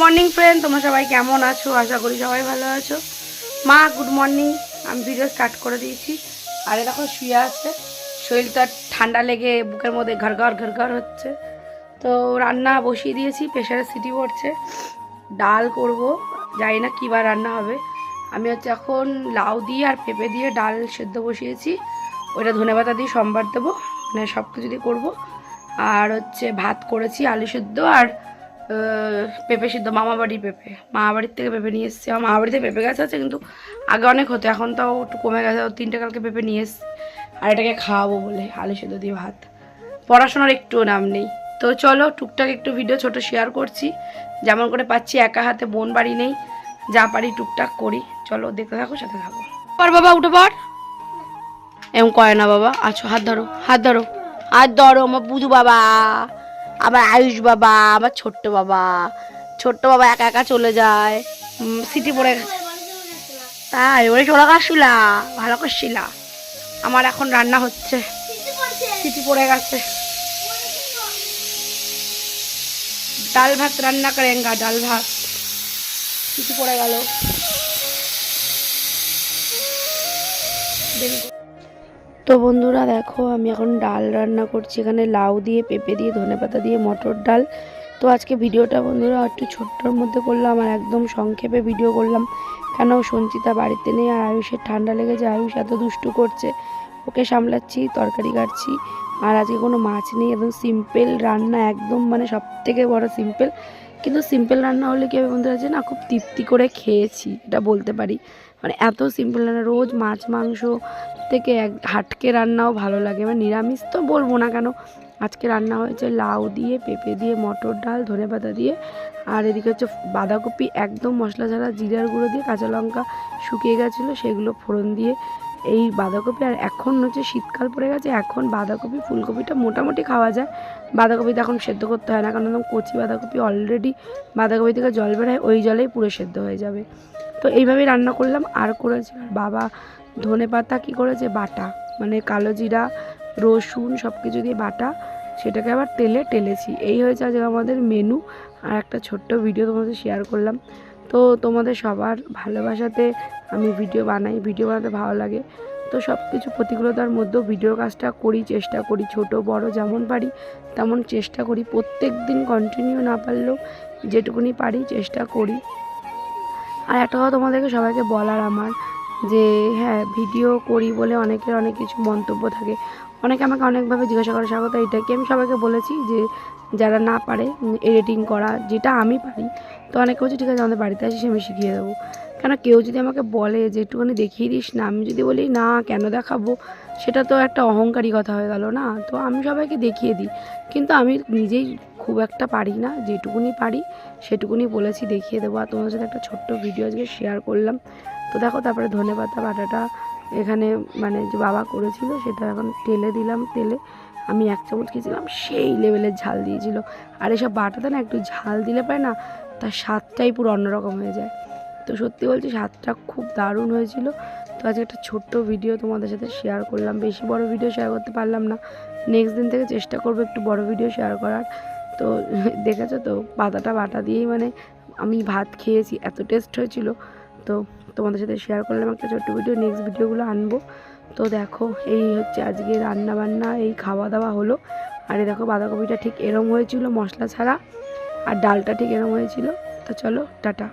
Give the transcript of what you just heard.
Morning friend, তোমরা সবাই কেমন আছো? আশা করি সবাই ভালো আছো। মা গুড মর্নিং। আমি ভিডিও স্টার্ট করে দিয়েছি। আর দেখো শুয়ে আছে, শরীরটা ঠান্ডা লেগে বুকের মধ্যে ঘর হচ্ছে। তো রান্না বসিয়ে দিয়েছি, প্রেশারে সিটি পড়ছে। ডাল করব, জানি না কী বার রান্না হবে। আমি হচ্ছে এখন লাউ দিয়ে আর পেঁপে দিয়ে ডাল সেদ্ধ বসিয়েছি। ওইটা ধনেপাতা দিয়ে সম্বার দেবো, মানে সব কিছু দিয়ে করবো। আর হচ্ছে ভাত করেছি, আলু সেদ্ধ আর পেঁপে সিদ্ধ। মামাবাড়ির পেঁপে, মামাবাড়ির থেকে পেঁপে নিয়ে এসেছি। আমার মামাবাড়িতে পেঁপে গাছ আছে, কিন্তু আগে অনেক হতো, এখন তাও একটু কমে গেছে। 3টে কালকে পেঁপে নিয়ে এসেছি, আর এটাকে খাওয়াবো বলে আলু সেদ্ধ দিয়ে ভাত। পড়াশোনার একটুও নাম নেই। তো চলো টুকটাক একটু ভিডিও ছোট শেয়ার করছি, যেমন করে পাচ্ছি। একা হাতে বোন বাড়ি নেই, যা পারি টুকটাক করি। চলো দেখতে থাকো, সাথে থাকো। পর বাবা উঠে পর, এমন করে না বাবা। আচ্ছা হাত ধরো, হাত ধরো, হাত ধরো। আমার বুধু বাবা, আমার আয়ুষ বাবা, আমার ছোট্ট বাবা। ছোট্ট বাবা একা একা চলে যায়, সিটি পড়ে গেছে। তাই ওরে চলে আসছিলা, ভালো করছিলা। আমার এখন রান্না হচ্ছে, সিটি পড়ে গেছে। ডাল ভাত রান্না করেঙ্গা, ডাল ভাত। সিটি পড়ে গেল। তো বন্ধুরা দেখো, আমি এখন ডাল রান্না করছি। এখানে লাউ দিয়ে, পেঁপে দিয়ে, ধনেপাতা দিয়ে, মটর ডাল। তো আজকে ভিডিওটা বন্ধুরা একটু ছোট্টর মধ্যে করলাম, আর একদম সংক্ষেপে ভিডিও করলাম। কেন সঞ্চিতা বাড়িতে নেই, আর আয়ুষের ঠান্ডা লেগেছে। আয়ুষ এত দুষ্টু করছে, ওকে সামলাচ্ছি, তরকারি কাটছি। আর আজকে কোনো মাছ নেই, একদম সিম্পল রান্না, একদম মানে সব থেকে বড় সিম্পল। কিন্তু সিম্পল রান্না হলে কি হবে বন্ধুরা, যে না খুব তৃপ্তি করে খেয়েছি, এটা বলতে পারি। মানে এত সিম্পল রান্না, রোজ মাছ মাংস থেকে হাটকে রান্নাও ভালো লাগে। মানে নিরামিষ তো বলবো না, কেন আজকে রান্না হয়েছে লাউ দিয়ে, পেঁপে দিয়ে, মটর ডাল, ধনেপাতা দিয়ে। আর এদিকে হচ্ছে বাঁধাকপি, একদম মশলা ছাড়া, জিরার গুঁড়ো দিয়ে, কাঁচা লঙ্কা শুকিয়ে গেছিলো সেগুলো ফোড়ন দিয়ে এই বাঁধাকপি। আর এখন হচ্ছে শীতকাল পড়ে গেছে, এখন বাঁধাকপি ফুলকপিটা মোটামুটি খাওয়া যায়। বাঁধাকপিতে এখন সেদ্ধ করতে হয় না, কারণ একদম কচি বাঁধাকপি, অলরেডি বাঁধাকপি থেকে জল বেরোয়, ওই জলেই পুরো সেদ্ধ হয়ে যাবে। তো এইভাবেই রান্না করলাম। আর করেছি আর বাবা ধনেপাতা কী করেছে, বাটা, মানে কালো জিরা, রসুন সব কিছু দিয়ে বাটা, সেটাকে আবার তেলে টেলেছি। এই হয়েছে আজকে আমাদের মেনু। আর একটা ছোট্ট ভিডিও তোমাদের শেয়ার করলাম। তো তোমাদের সবার ভালোবাসাতে আমি ভিডিও বানাই, ভিডিও বানাতে ভালো লাগে। তো সব কিছু প্রতিকূলতার মধ্যেও ভিডিও কাজটা করি, চেষ্টা করি, ছোট বড় যেমন পারি তেমন চেষ্টা করি। প্রত্যেক দিন কন্টিনিউ না পারলেও যেটুকুনি পারি চেষ্টা করি। আর একটা কথা তোমাদেরকে সবাইকে বলার আমার, যে হ্যাঁ ভিডিও করি বলে অনেকের অনেক কিছু মন্তব্য থাকে। অনেকে আমাকে অনেকভাবে জিজ্ঞাসা করে, স্বাগত এইটাকে আমি সবাইকে বলেছি যে যারা না পারে এডিটিং করা, যেটা আমি পারি, তো অনেকে বলছে ঠিক আছে আমাদের বাড়িতে আসিস আমি শিখিয়ে দেবো। কেন কেউ যদি আমাকে বলে যে একটুখানি দেখিয়ে দিস না, আমি যদি বলি না কেন দেখাবো, সেটা তো একটা অহংকারী কথা হয়ে গেল না। তো আমি সবাইকে দেখিয়ে দিই, কিন্তু আমি নিজেই খুব একটা পারি না, যেটুকুনি পারি সেটুকুনি বলেছি দেখিয়ে দেবো। আর তোমাদের সাথে একটা ছোট্ট ভিডিও আজকে শেয়ার করলাম। তো দেখো, তারপরে ধনেপাতা বাটাটা এখানে মানে যে বাবা করেছিল সেটা এখন তেলে দিলাম। তেলে আমি 1 চামচ খেয়েছিলাম, সেই লেভেলের ঝাল দিয়েছিল। আর এসব বাটাতে না একটু ঝাল দিলে পায় না, তার স্বাদটাই পুরো অন্যরকম হয়ে যায়। তো সত্যি বলছি স্বাদটা খুব দারুণ হয়েছিল। তো আজকে একটা ছোট্ট ভিডিও তোমাদের সাথে শেয়ার করলাম, বেশি বড় ভিডিও শেয়ার করতে পারলাম না। নেক্সট দিন থেকে চেষ্টা করবো একটু বড় ভিডিও শেয়ার করার। তো দেখেছো তো, পাতাটা বাটা দিয়েই মানে আমি ভাত খেয়েছি, এত টেস্ট হয়েছিল। তো তোমাদের সাথে শেয়ার করলাম একটা ছোট্ট ভিডিও, নেক্সট ভিডিওগুলো আনবো। তো দেখো এই হচ্ছে আজকে রান্না বান্না, এই খাওয়া দাওয়া হলো। আর এই দেখো বাঁধাকপিটা ঠিক এরম হয়েছিল মশলা ছাড়া, আর ডালটা ঠিক এরম হয়েছিল। তো চলো টাটা।